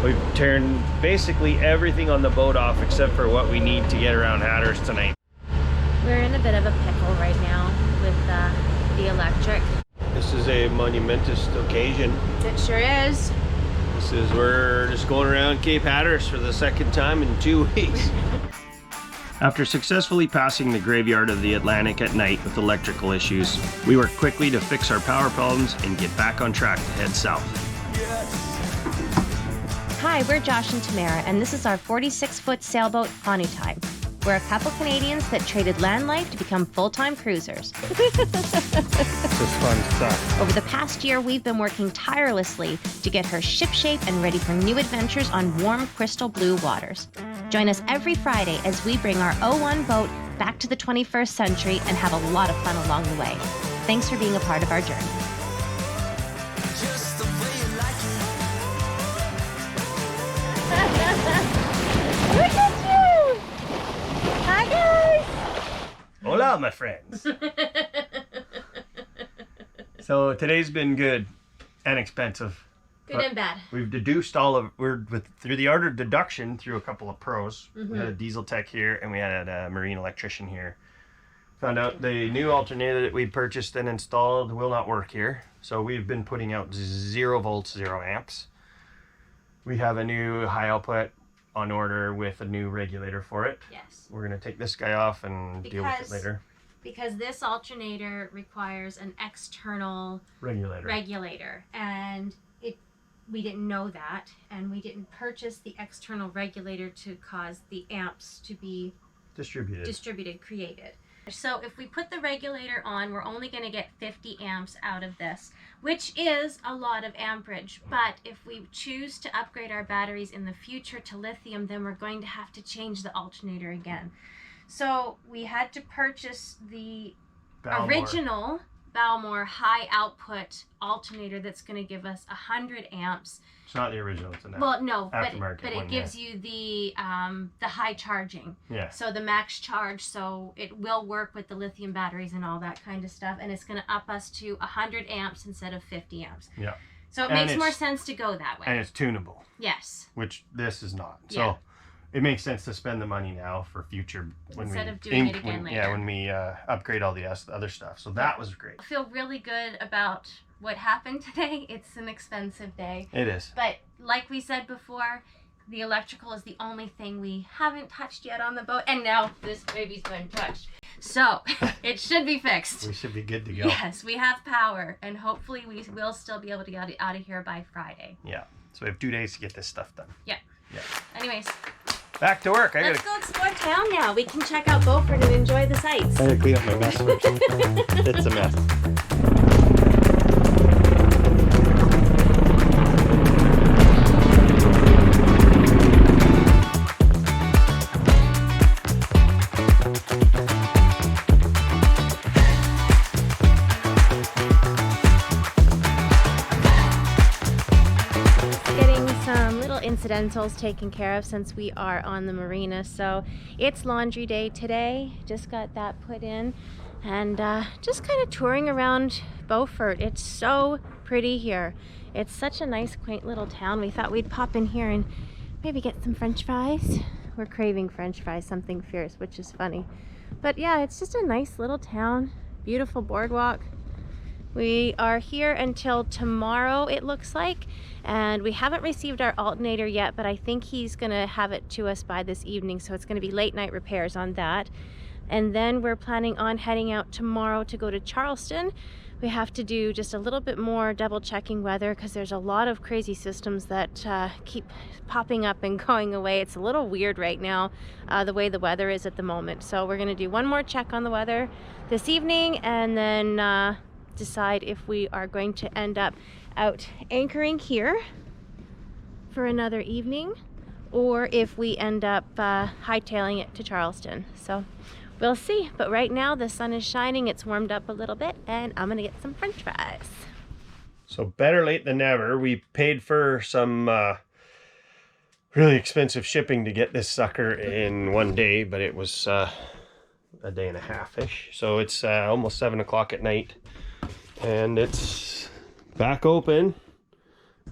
We've turned basically everything on the boat off except for what we need to get around Hatteras tonight. We're in a bit of a pickle right now with the electric. This is a monumentous occasion. It sure is. We're just going around Cape Hatteras for the second time in 2 weeks. After successfully passing the graveyard of the Atlantic at night with electrical issues, we worked quickly to fix our power problems and get back on track to head south. Hi, we're Josh and Tamara, and this is our 46-foot sailboat, Honu Time. We're a couple Canadians that traded land life to become full-time cruisers. This is fun stuff. Over the past year, we've been working tirelessly to get her shipshape and ready for new adventures on warm, crystal blue waters. Join us every Friday as we bring our 01 boat back to the 21st century and have a lot of fun along the way. Thanks for being a part of our journey. Look at you! Hi, guys! Hola, my friends. So today's been good and expensive. Good and bad. We've deduced through the art of deduction through a couple of pros. We had a diesel tech here and we had a marine electrician here. Found out the new alternator that we purchased and installed will not work here. So we've been putting out 0 volts, 0 amps. We have a new high output on order with a new regulator for it. Yes. We're going to take this guy off and deal with it later. Because this alternator requires an external regulator, and we didn't know that, and we didn't purchase the external regulator to cause the amps to be created. So if we put the regulator on, we're only going to get 50 amps out of this, which is a lot of amperage. But if we choose to upgrade our batteries in the future to lithium, then we're going to have to change the alternator again. So we had to purchase the original Balmar high output alternator that's going to give us 100 amps. It's not the original, it's an aftermarket, but it gives you the high charging. Yeah. So the max charge, so it will work with the lithium batteries and all that kind of stuff, and it's going to up us to 100 amps instead of 50 amps. Yeah. So it makes more sense to go that way. And it's tunable. Yes. Which this is not. Yeah. So it makes sense to spend the money now for future instead of doing it again later. Yeah, when we upgrade all the other stuff. So that was great. I feel really good about what happened today. It's an expensive day. It is. But like we said before, the electrical is the only thing we haven't touched yet on the boat. And now this baby's been touched. So it should be fixed. We should be good to go. Yes, we have power. And hopefully we will still be able to get out of here by Friday. Yeah. So we have 2 days to get this stuff done. Yeah. Yeah. Anyways. Back to work. Let's go explore town now. We can check out Beaufort and enjoy the sights. I gotta clean up my mess. It's a mess. Incidentals taken care of since we are on the marina. So it's laundry day today. Just got that put in and just kind of touring around Beaufort. It's so pretty here. It's such a nice quaint little town. We thought we'd pop in here and maybe get some french fries. We're craving french fries, something fierce, which is funny. But yeah, it's just a nice little town. Beautiful boardwalk. We are here until tomorrow, it looks like, and we haven't received our alternator yet, but I think he's gonna have it to us by this evening, so it's gonna be late night repairs on that. And then we're planning on heading out tomorrow to go to Charleston. We have to do just a little bit more double checking weather because there's a lot of crazy systems that keep popping up and going away. It's a little weird right now, the way the weather is at the moment. So we're gonna do one more check on the weather this evening and then decide if we are going to end up out anchoring here for another evening or if we end up hightailing it to Charleston. So we'll see, but right now the sun is shining, it's warmed up a little bit, and I'm gonna get some french fries. So better late than never. We paid for some really expensive shipping to get this sucker in 1 day, but it was a day and a half-ish. So it's almost 7 o'clock at night. And it's back open.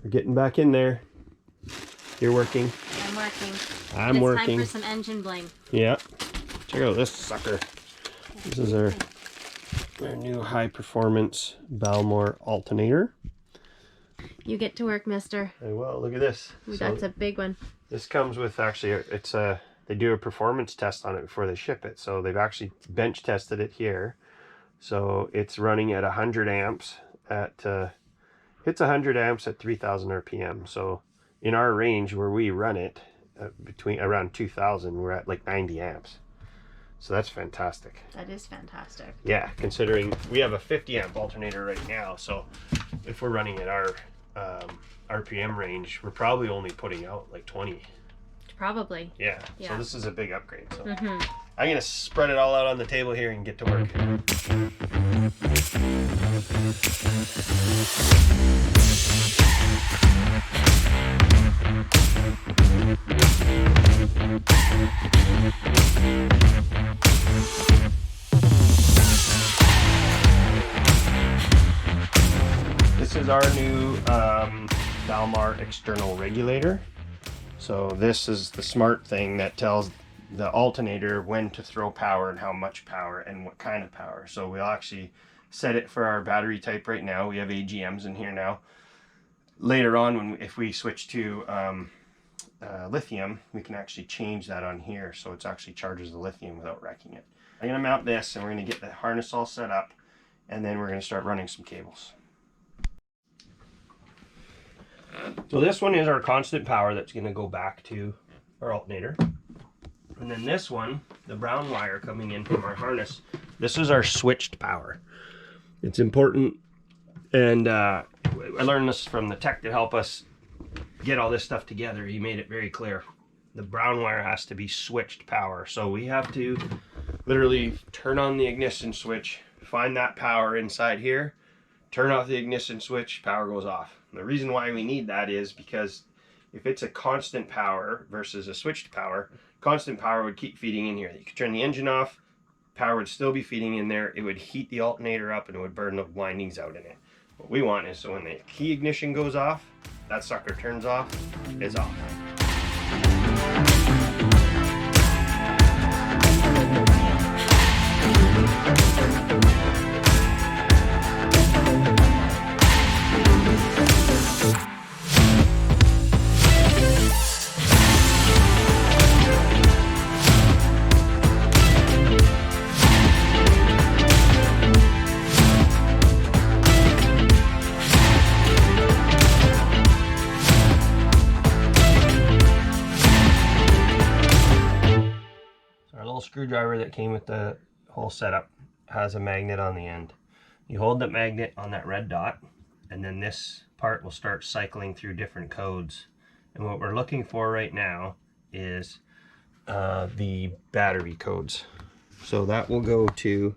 We're getting back in there. You're working. I'm working. I'm working. It's time for some engine bling. Yeah. Check out this sucker. This is our new high performance Balmar alternator. You get to work, mister. Hey, well, look at this. That's a big one. This comes with actually, it's a, they do a performance test on it before they ship it. So they've actually bench tested it here. So it's running at 100 amps at, hits 100 amps at 3000 RPM. So in our range where we run it, between around 2000, we're at like 90 amps. So that's fantastic. That is fantastic. Yeah, considering we have a 50 amp alternator right now. So if we're running at our RPM range, we're probably only putting out like 20. Probably. Yeah. So this is a big upgrade. So Mm-hmm. I'm gonna spread it all out on the table here and get to work. This is our new Balmar external regulator. So this is the smart thing that tells the alternator when to throw power and how much power and what kind of power. So we'll actually set it for our battery type right now. We have AGMs in here now. Later on, if we switch to lithium, we can actually change that on here so it actually charges the lithium without wrecking it. I'm going to mount this and we're going to get the harness all set up, and then we're going to start running some cables. So this one is our constant power that's going to go back to our alternator. And then this one, the brown wire coming in from our harness, this is our switched power. It's important, and I learned this from the tech that helped us get all this stuff together. He made it very clear. The brown wire has to be switched power. So we have to literally turn on the ignition switch, find that power inside here, turn off the ignition switch, power goes off. The reason why we need that is because if it's a constant power versus a switched power, constant power would keep feeding in here. You could turn the engine off, power would still be feeding in there. It would heat the alternator up and it would burn the windings out in it. What we want is so when the key ignition goes off, that sucker turns off, is off. Screwdriver that came with the whole setup has a magnet on the end. You hold that magnet on that red dot, and then this part will start cycling through different codes. And what we're looking for right now is the battery codes. So that will go to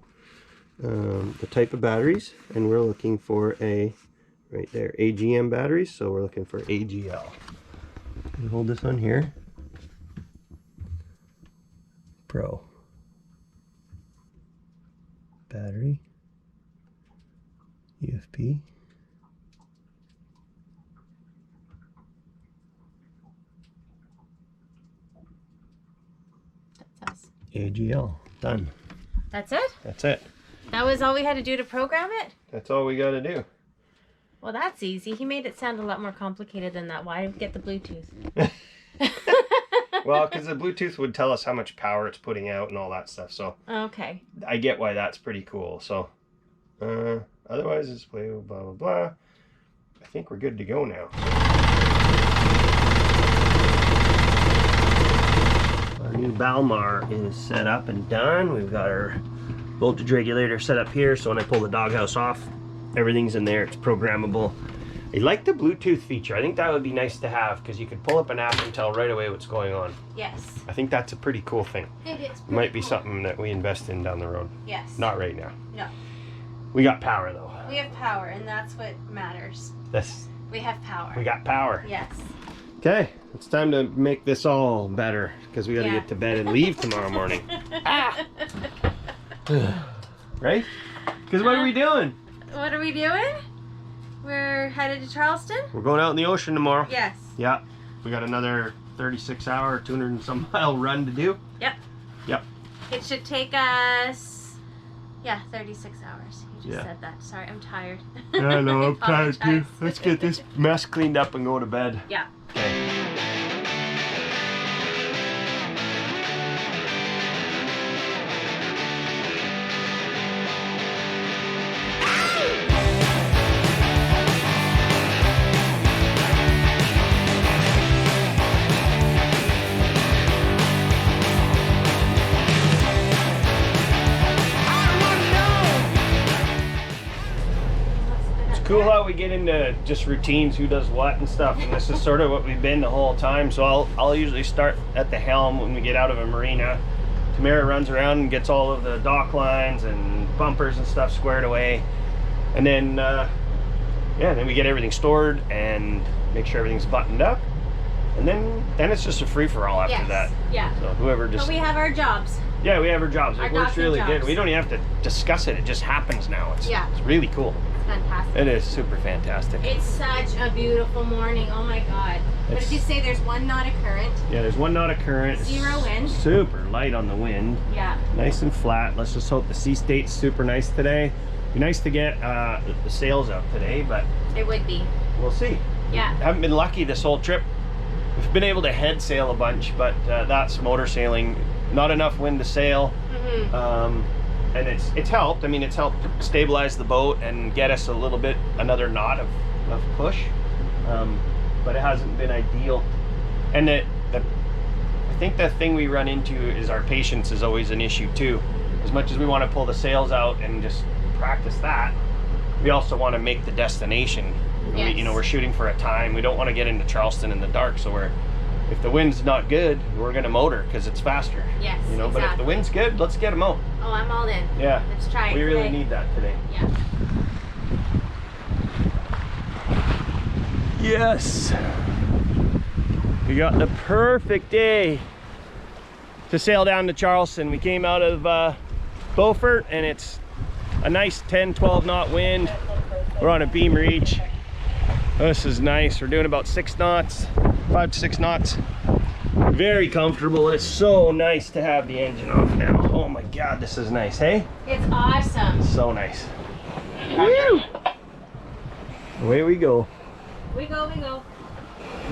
the type of batteries, and we're looking for a, right there, AGM batteries. So we're looking for AGL. You hold this on here. Pro. Battery. UFP. That's us. AGL. Done. That's it? That's it. That was all we had to do to program it? That's all we got to do. Well, that's easy. He made it sound a lot more complicated than that. Why get the Bluetooth? Well, because the Bluetooth would tell us how much power it's putting out and all that stuff. So okay. I get why that's pretty cool. So otherwise, it's blah, blah, blah, blah. I think we're good to go now. Our new Balmar is set up and done. We've got our voltage regulator set up here. So when I pull the doghouse off, everything's in there. It's programmable. I like the Bluetooth feature. I think that would be nice to have because you could pull up an app and tell right away what's going on. Yes. I think that's a pretty cool thing. It is. It might be something that we invest in down the road. Yes. Not right now. No. We got power though. We have power, and that's what matters. We have power. We got power. Yes. Okay, it's time to make this all better because we got to get to bed and leave tomorrow morning. Right? Because what are we doing? What are we doing? We're headed to Charleston? We're going out in the ocean tomorrow. Yes. Yeah. we got another 36-hour, 200 and some mile run to do. Yep. Yep. It should take us, yeah, 36 hours. You just Yeah. said that. Sorry, I'm tired. I know, I'm tired too. apologize. Let's get this mess cleaned up and go to bed. Yeah. Okay. Cool how we get into just routines, who does what and stuff, and this is sort of what we've been the whole time. So I'll usually start at the helm when we get out of a marina. Tamara runs around and gets all of the dock lines and bumpers and stuff squared away, and then then we get everything stored and make sure everything's buttoned up, and then it's just a free-for-all after that. Yeah. So whoever just So we have our jobs. yeah, we have our jobs. It works really good. jobs. We don't even have to discuss it. It just happens now. It's really cool. Fantastic. It is super fantastic. It's such a beautiful morning. Oh my god. What did you say? There's 1 knot of current. Yeah, there's 1 knot of current. 0 wind. Super light on the wind. Yeah. Nice and flat. Let's just hope the sea state's super nice today. Be nice to get the sails out today, but It would be. we'll see. Yeah. Haven't been lucky this whole trip. We've been able to head sail a bunch, but that's motor sailing. Not enough wind to sail. Mm-hmm. And it's helped. I mean, it's helped stabilize the boat and get us another knot of push, but it hasn't been ideal. And I think the thing we run into is our patience is always an issue too. As much as we want to pull the sails out and just practice that, we also want to make the destination. Yes. We're shooting for a time. We don't want to get into Charleston in the dark, so if the wind's not good, we're gonna motor because it's faster. Yes, But if the exactly. wind's good, let's get them out. Oh, I'm all in. Yeah. Let's try it We really today. need that today. Yeah. Yes. We got the perfect day to sail down to Charleston. We came out of Beaufort and it's a nice 10, 12 knot wind. We're on a beam reach. This is nice. We're doing about 6 knots, 5 to 6 knots. Very comfortable. It's so nice to have the engine off now. Oh my God, this is nice, hey? It's awesome. So nice. Woo! Away we go. We go.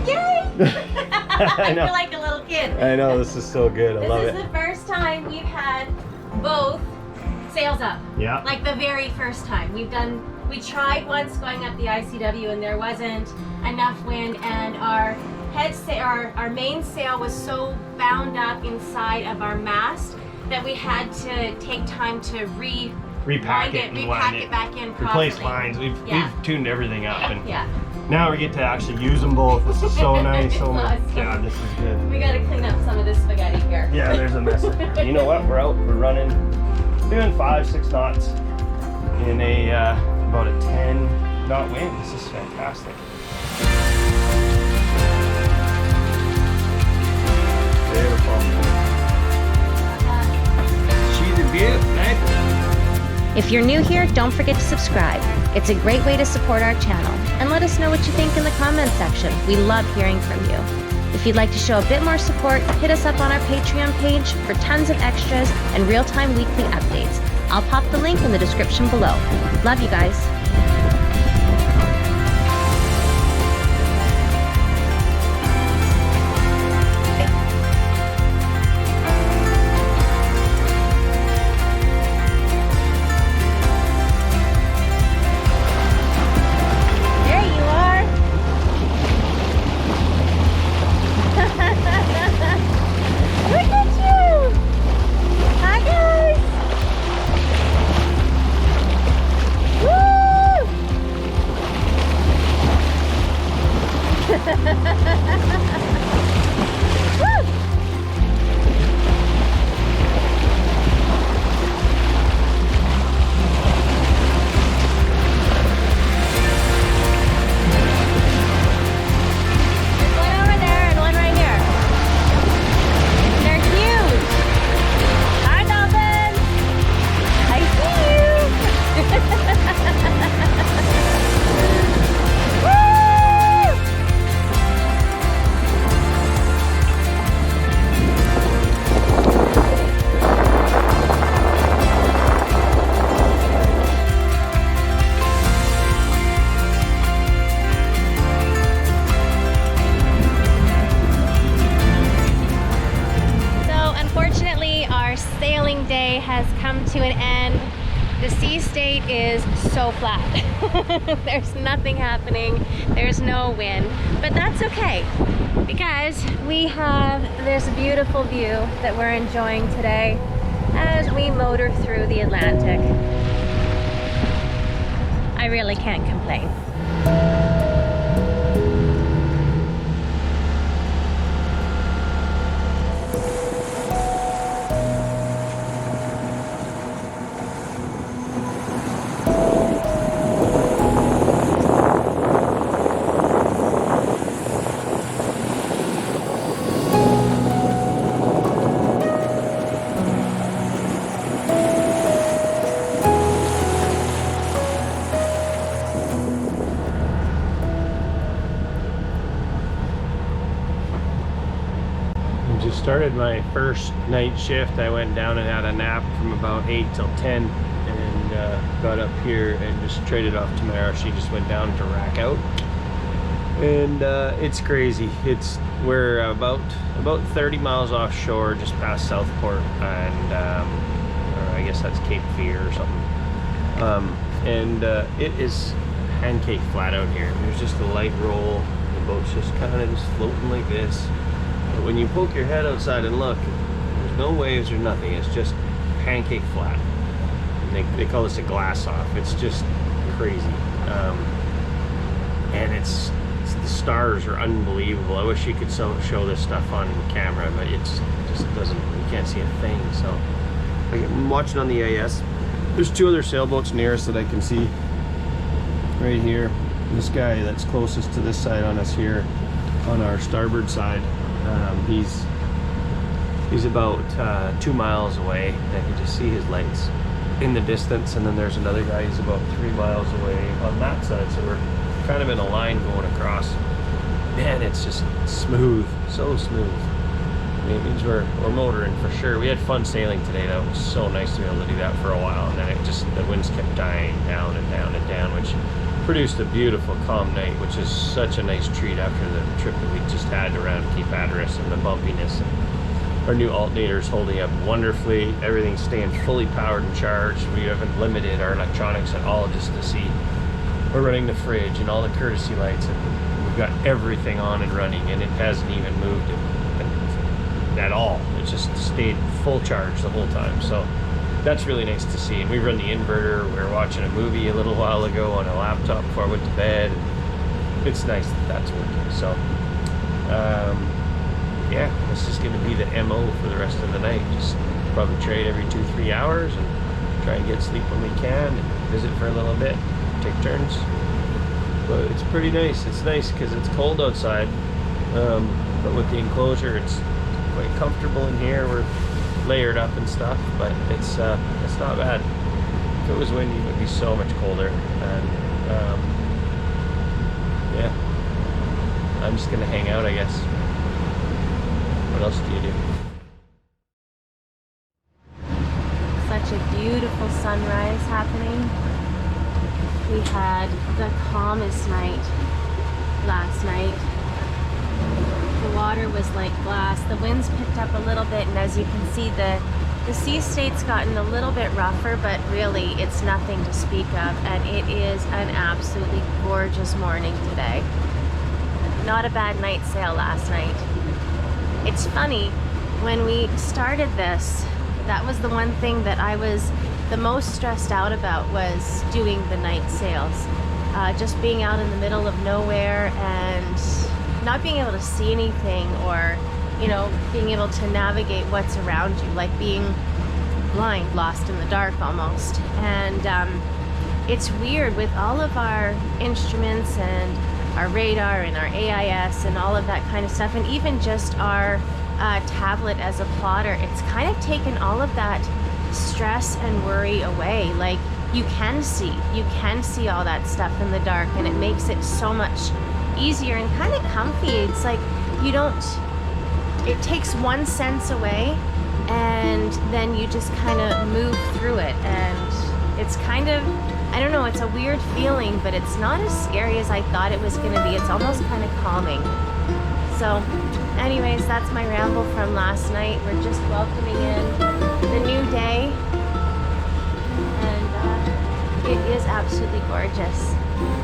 Yay! I feel like a little kid. I know, this is so good. I love This is it. the first time we've had both sails up. Yeah. Like the very first time. We tried once going up the ICW and there wasn't enough wind, and our main sail was so bound up inside of our mast that we had to take time to repack it back in properly. Replace lines. We've tuned everything up, and Yeah. now we get to actually use them both. This is so nice. Oh my Awesome. God, this is good. We gotta clean up some of this spaghetti here. Yeah, there's a mess. You know what? We're out. We're running, doing 5, 6 knots in about a 10 knot wind. This is fantastic. Beautiful. She's a beaut, right? If you're new here, don't forget to subscribe. It's a great way to support our channel. And let us know what you think in the comments section. We love hearing from you. If you'd like to show a bit more support, hit us up on our Patreon page for tons of extras and real-time weekly updates. I'll pop the link in the description below. Love you guys. There you are. Look at you. Hi guys. Woo! to an end. The sea state is so flat. There's nothing happening. There's no wind, but that's okay because we have this beautiful view that we're enjoying today as we motor through the Atlantic. I really can't complain. Started my first night shift. I went down and had a nap from about 8 till 10 and got up here and just traded off tomorrow. She just went down to rack out, and it's crazy. We're about 30 miles offshore, just past Southport, and or I guess that's Cape Fear or something. It is pancake flat out here. There's just a light roll. The boat's just kind of just floating like this. But when you poke your head outside and look, there's no waves or nothing. It's just pancake flat. They call this a glass off. It's just crazy. And it's the stars are unbelievable. I wish you could show this stuff on camera, but it just doesn't. You can't see a thing. So I'm watching on the AS. There's 2 other sailboats near us that I can see right here. This guy that's closest to this side on us here, on our starboard side. He's about 2 miles away. I can just see his lights in the distance, and then there's another guy who's about 3 miles away on that side, so we're kind of in a line going across. Man, it's just smooth, so smooth. It means we're motoring for sure. We had fun sailing today. That was so nice to be able to do that for a while, and then the winds kept dying down and down and down, which produced a beautiful calm night, which is such a nice treat after the trip that we just had around Cape Hatteras and the bumpiness. And our new alternator's holding up wonderfully. Everything's staying fully powered and charged. We haven't limited our electronics at all, just to see. We're running the fridge and all the courtesy lights, and we've got everything on and running, and it hasn't even moved at all. It just stayed full charge the whole time. So that's really nice to see. And we run the inverter. We were watching a movie a little while ago on a laptop before I went to bed. It's nice that that's working. So yeah, this is going to be the MO for the rest of the night. Just probably trade every 2-3 hours and try and get sleep when we can, and visit for a little bit, take turns. But it's pretty nice. It's nice because it's cold outside, but with the enclosure, it's quite comfortable in here. We're layered up and stuff, but it's not bad. If it was windy, it would be so much colder. And yeah, I'm just gonna hang out, I guess. What else do you do? Such a beautiful sunrise happening. We had the calmest night last night. The water was like glass. The winds picked up a little bit, and as you can see, the sea state's gotten a little bit rougher, but really it's nothing to speak of, and it is an absolutely gorgeous morning today. Not a bad night sail last night. It's funny, when we started this, that was the one thing that I was the most stressed out about, was doing the night sails. Just being out in the middle of nowhere and not being able to see anything, or, you know, being able to navigate what's around you, like being blind, lost in the dark almost. And it's weird with all of our instruments and our radar and our AIS and all of that kind of stuff, and even just our tablet as a plotter, it's kind of taken all of that stress and worry away. Like, you can see all that stuff in the dark, and it makes it so much easier and kind of comfy. It's like it takes one sense away, and then you just kind of move through it, and it's kind of, I don't know, it's a weird feeling, but it's not as scary as I thought it was going to be. It's almost kind of calming. So anyways, that's my ramble from last night. We're just welcoming in the new day. It is absolutely gorgeous.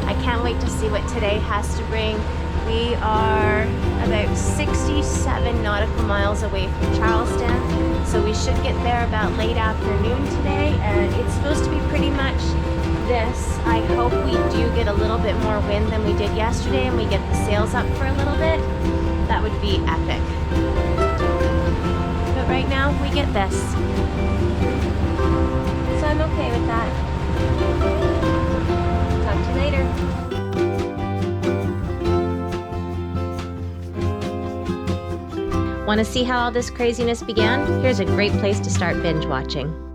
I can't wait to see what today has to bring. We are about 67 nautical miles away from Charleston, so we should get there about late afternoon today, and it's supposed to be pretty much this. I hope we do get a little bit more wind than we did yesterday and we get the sails up for a little bit. That would be epic. But right now we get this. So I'm okay with that. Talk to you later. Want to see how all this craziness began? Here's a great place to start binge watching.